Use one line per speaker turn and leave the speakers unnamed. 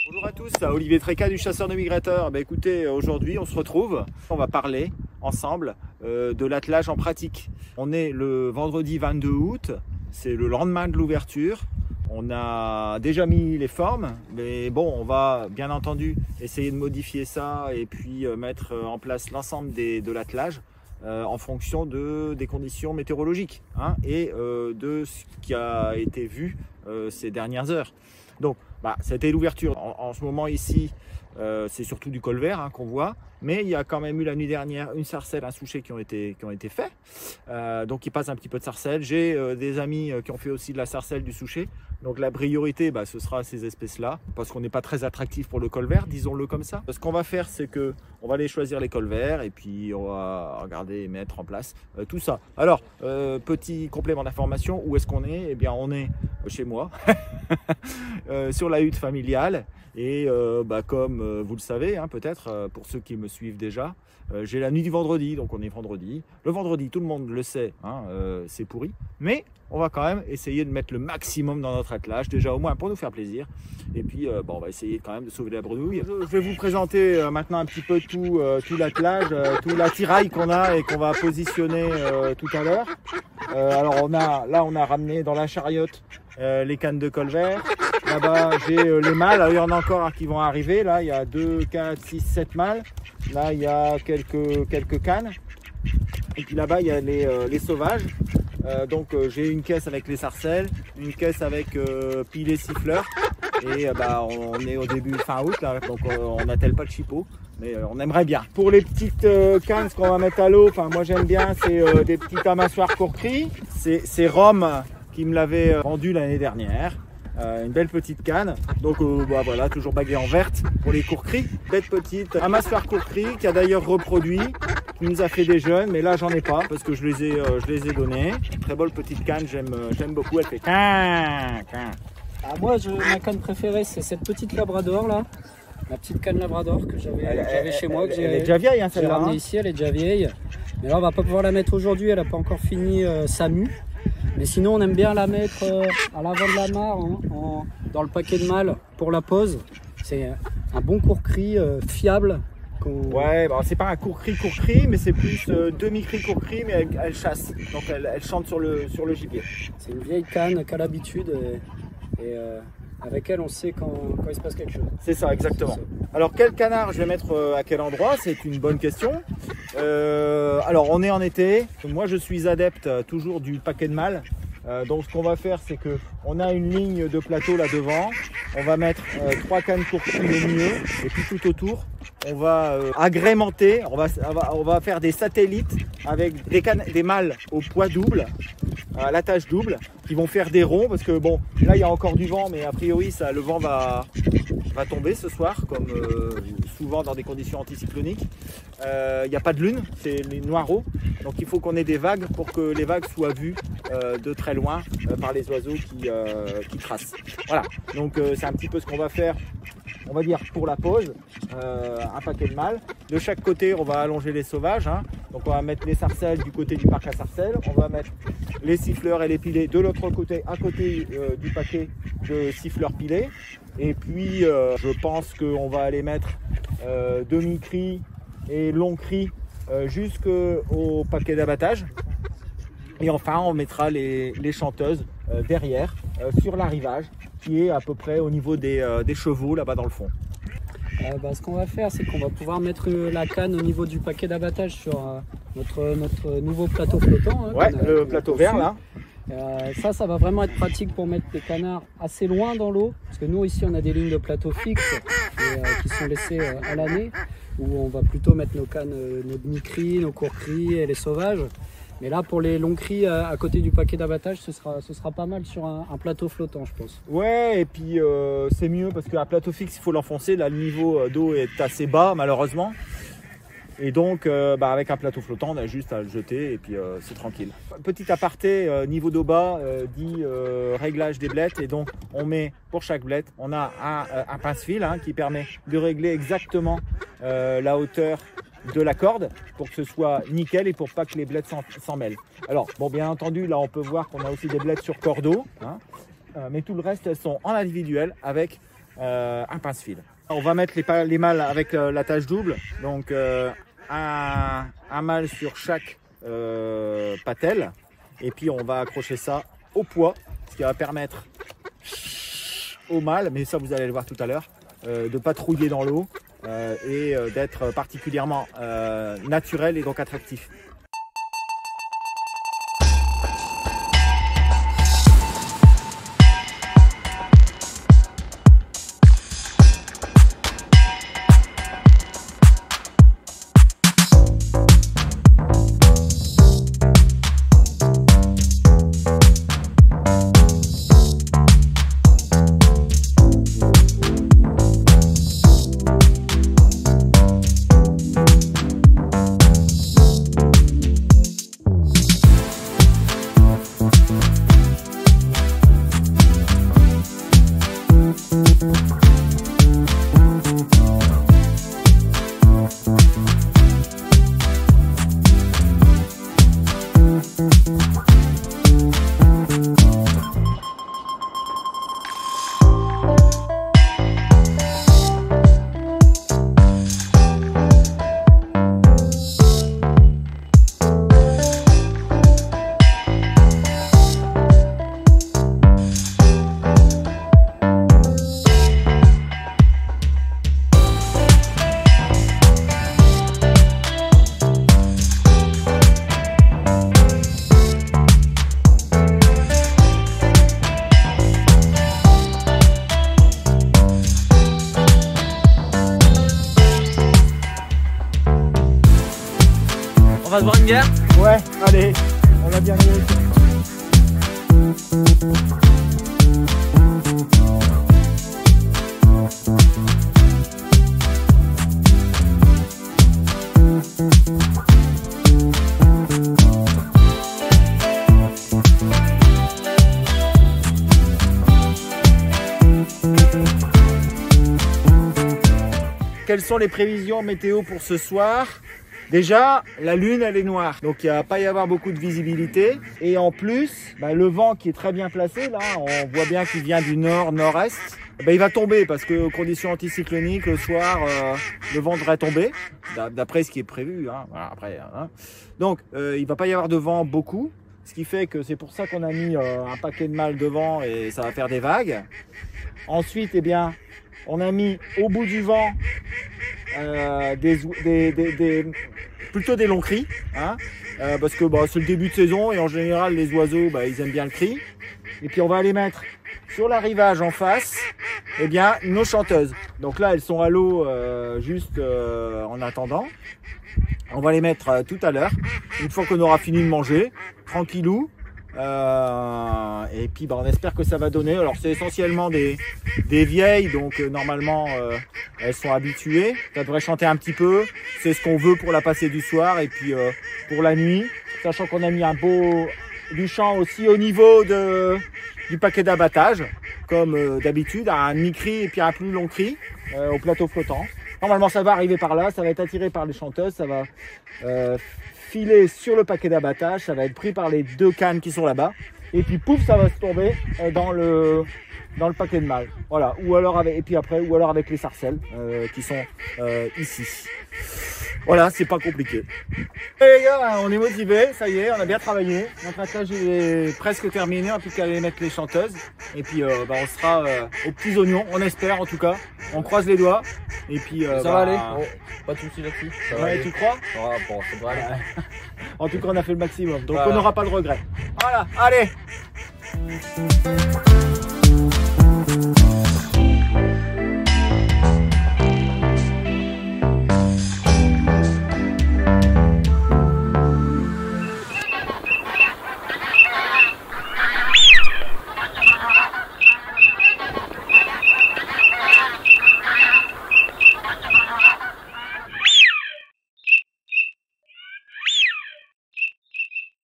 Bonjour à tous, Olivier Tréca du Chasseur de Migrateurs. Écoutez, aujourd'hui on se retrouve, on va parler ensemble de l'attelage en pratique. On est le vendredi 22 août, c'est le lendemain de l'ouverture. On a déjà mis les formes, mais bon, on va bien entendu essayer de modifier ça et puis mettre en place l'ensemble de l'attelage en fonction des conditions météorologiques et de ce qui a été vu ces dernières heures. Donc, c'était l'ouverture. En ce moment ici, c'est surtout du colvert qu'on voit, mais il y a quand même eu la nuit dernière une sarcelle, un souchet qui ont été faits. Donc il passe un petit peu de sarcelle. J'ai des amis qui ont fait aussi de la sarcelle, du souchet. Donc la priorité, ce sera ces espèces-là, parce qu'on n'est pas très attractif pour le colvert, disons-le comme ça. Ce qu'on va faire, c'est que on va aller choisir les colverts et puis on va regarder et mettre en place tout ça. Alors, petit complément d'information, où est-ce qu'on est? Eh bien, on est chez moi, sur la hutte familiale. Et comme vous le savez, peut-être pour ceux qui me suivent déjà, j'ai la nuit du vendredi, donc on est vendredi. Le vendredi, tout le monde le sait, c'est pourri, mais on va quand même essayer de mettre le maximum dans notre attelage, déjà au moins pour nous faire plaisir. Et puis on va essayer quand même de sauver la bredouille. Je vais vous présenter maintenant un petit peu tout l'attelage, tout l'attirail qu'on a et qu'on va positionner tout à l'heure. Alors on a ramené dans la chariote les cannes de colvert. Là-bas, j'ai les mâles. Alors, il y en a encore qui vont arriver. Là, il y a 2, 4, 6, 7 mâles. Là, il y a quelques cannes. Et puis là-bas, il y a les sauvages. Donc, j'ai une caisse avec les sarcelles, une caisse avec pilets siffleurs. Et on est au début fin août, là, donc on n'attelle pas le chipot. Mais on aimerait bien. Pour les petites cannes, ce qu'on va mettre à l'eau, moi j'aime bien, c'est des petites amassoirs courcris. C'est Rome qui me l'avait vendu l'année dernière. Une belle petite canne, donc voilà, toujours baguée en verte pour les courcris. Belle petite amassoir courcris qui a d'ailleurs reproduit, qui nous a fait des jeunes, mais là j'en ai pas parce que je les ai donnés. Très belle petite canne, j'aime beaucoup, elle fait quin.
Moi ma canne préférée c'est cette petite labrador là, la petite canne labrador que j'avais chez moi.
Elle est déjà vieille celle-là.
J'ai ramenée ici, elle est déjà vieille, mais là on va pas pouvoir la mettre aujourd'hui, elle a pas encore fini sa mue. Mais sinon, on aime bien la mettre à l'avant de la mare, dans le paquet de mâles pour la pose. C'est un bon courcris fiable.
Ouais, c'est pas un courcris, mais c'est plus demi-cris courcris, mais elle chasse. Donc elle chante sur le gibier.
C'est une vieille canne qu'à l'habitude et avec elle, on sait quand il se passe quelque chose.
C'est ça, exactement. Alors, quel canard je vais mettre à quel endroit? C'est une bonne question. Alors, on est en été. Moi, je suis adepte toujours du paquet de mâles. Donc, ce qu'on va faire, c'est que on a une ligne de plateau là devant. On va mettre 3 cannes courties au milieu. Et puis, tout autour, on va agrémenter. On va faire des satellites avec des mâles au poids double, à la tâche double, qui vont faire des ronds. Parce que, là, il y a encore du vent, mais a priori, le vent va tomber ce soir, comme souvent dans des conditions anticycloniques. Il n'y a pas de lune, c'est les noireaux. Donc il faut qu'on ait des vagues pour que les vagues soient vues de très loin par les oiseaux qui tracent. Voilà, donc c'est un petit peu ce qu'on va faire, on va dire pour la pose. Un paquet de mâles. De chaque côté, on va allonger les sauvages. Donc on va mettre les sarcelles du côté du parc à sarcelles. On va mettre les siffleurs et les pilets de l'autre côté, à côté du paquet de siffleurs pilés. Et puis je pense qu'on va aller mettre demi-cris et long cris jusqu'au paquet d'abattage. Et enfin, on mettra les chanteuses derrière, sur l'arrivage, qui est à peu près au niveau des chevaux là-bas dans le fond.
Ce qu'on va faire, c'est qu'on va pouvoir mettre la canne au niveau du paquet d'abattage sur notre nouveau plateau flottant.
Le plateau vert là.
Ça va vraiment être pratique pour mettre les canards assez loin dans l'eau, parce que nous ici on a des lignes de plateau fixes qui sont laissées à l'année, où on va plutôt mettre nos cannes, nos demi-cris, nos courts-cris et les sauvages. Mais là pour les longs cris à côté du paquet d'abattage, ce sera pas mal sur un plateau flottant, je pense.
Ouais, et puis c'est mieux parce qu'un plateau fixe il faut l'enfoncer, là le niveau d'eau est assez bas malheureusement. Et donc, avec un plateau flottant, on a juste à le jeter et puis c'est tranquille. Petit aparté, niveau d'eau bas, dit réglage des blettes. Et donc, on met pour chaque blette, on a un pince-fil qui permet de régler exactement la hauteur de la corde pour que ce soit nickel et pour pas que les blettes s'en mêlent. Alors, bien entendu, là, on peut voir qu'on a aussi des blettes sur cordeau. Mais tout le reste, elles sont en individuel avec un pince-fil. On va mettre les mâles avec l'attache double, donc un mâle sur chaque patelle, et puis on va accrocher ça au poids, ce qui va permettre au mâle, mais ça vous allez le voir tout à l'heure, de pas trouiller dans l'eau et d'être particulièrement naturel et donc attractif.
On va se boire une bière?
Ouais, allez, on l'a bien réussi. Quelles sont les prévisions météo pour ce soir? Déjà, la lune, elle est noire, donc il ne va pas y avoir beaucoup de visibilité. Et en plus, le vent qui est très bien placé, là, on voit bien qu'il vient du nord-nord-est. Il va tomber parce que conditions anticycloniques, le soir, le vent devrait tomber, d'après ce qui est prévu. Hein. Voilà, après, hein. Donc, il ne va pas y avoir de vent beaucoup, ce qui fait que c'est pour ça qu'on a mis un paquet de mâles devant et ça va faire des vagues. Ensuite, eh bien, on a mis au bout du vent plutôt des longs cris, hein, parce que c'est le début de saison et en général les oiseaux ils aiment bien le cri. Et puis on va aller mettre sur l'arrivage en face nos chanteuses. Donc là elles sont à l'eau juste en attendant. On va les mettre tout à l'heure, une fois qu'on aura fini de manger, tranquillou. Et puis on espère que ça va donner. Alors c'est essentiellement des vieilles, donc normalement elles sont habituées. Ça devrait chanter un petit peu, c'est ce qu'on veut pour la passer du soir. Et puis pour la nuit, sachant qu'on a mis du chant aussi au niveau du paquet d'abattage, comme d'habitude, un demi-cri et puis un plus long cri au plateau flottant. Normalement ça va arriver par là, ça va être attiré par les chanteuses, ça va filer sur le paquet d'abattage, ça va être pris par les deux cannes qui sont là-bas, et puis pouf, ça va se tomber dans le paquet de mâles. Voilà, ou alors avec les sarcelles qui sont ici. Voilà, c'est pas compliqué. Et les gars, on est motivés, ça y est, on a bien travaillé. Notre attelage est presque terminé, on n'a plus qu'à aller mettre les chanteuses. Et puis on sera aux petits oignons, on espère en tout cas. On croise les doigts. Et puis
ça va aller, pas de soucis là-dessus.
Ouais, tu crois?
Ouais, bon, ça devrait aller.
En tout cas, on a fait le maximum, donc on n'aura pas de regret. Voilà, allez.